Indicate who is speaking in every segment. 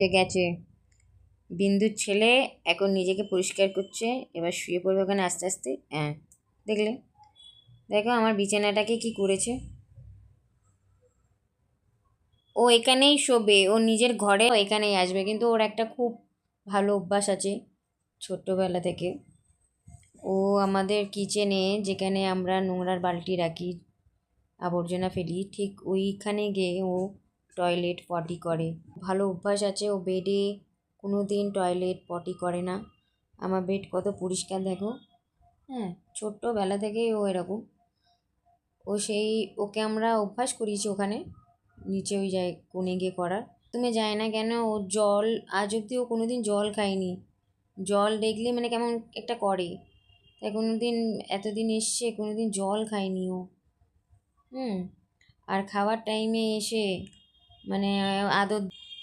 Speaker 1: গেছে বিন্দুর ছেলে, এখন নিজেকে পরিষ্কার করছে, এবার শুয়ে পড়বে ওখানে আস্তে আস্তে। হ্যাঁ, দেখলে, দেখো আমার বিছানাটাকে কি করেছে। ও এখানেই শোবে, ও নিজের ঘরে ও এখানেই আসবে, কিন্তু ওর একটা খুব ভালো অভ্যাস আছে ছোট্টবেলা থেকে। ও আমাদের কিচেনে যেখানে আমরা নোংরার বালতি রাখি, আবর্জনা ফেলি, ঠিক ওইখানে গিয়ে ও টয়লেট পটি করে। ভালো অভ্যাস আছে, ও বেডে কোনো দিন টয়লেট পটি করে না। আমার বেড কত পরিষ্কার দেখো। হ্যাঁ, ছোট্টবেলা থেকেই ও এরকম। ও সেই ওকে আমরা অভ্যাস করিয়েছি ওখানে নিচে ওই কোণে গিয়ে করার। তুমি যায় না কেন, ও জল আজ অব্দি ও কোনো দিন জল খায়নি। জল দেখলে মানে কেমন একটা করে, তাই কোনো দিন এতদিন এসছে কোনো দিন জল খায়নি ও। হুম। আর খাওয়ার টাইমে এসে মানে আদর,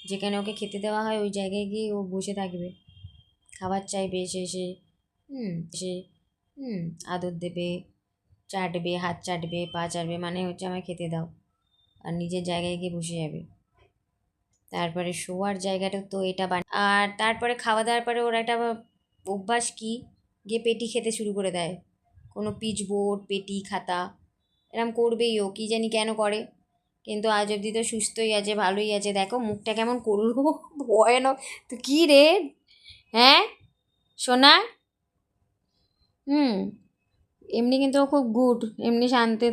Speaker 1: যেখানে ওকে খেতে দেওয়া হয় ওই জায়গায় গিয়ে ও বসে থাকবে, খাবার চাইবে এসে এসে। এসে হুম, আদর দেবে, চাটবে, হাত চাটবে, পা চাটবে, মানে হচ্ছে আমায় খেতে দাও, আর নিজের জায়গায় গিয়ে বসে যাবে। তারপরে শোয়ার জায়গাটা তো এটা আর তারপরে খাওয়া দাওয়ার পরে ওর একটা অভ্যাস কি, গিয়ে পেটি খেতে শুরু করে দেয়। কোনো পিচবোর্ড, পেটি, খাতা এরম করবেই ও, কী জানি কেন করে। কিন্তু আজ অবধি তো সুস্থই আছে, ভালোই আছে। দেখো মুখটা কেমন করলো, ভয়ানক। তো কী রে, হ্যাঁ সোনা? হুম, এমনি কিন্তু ও খুব গুড, এমনি শান্তি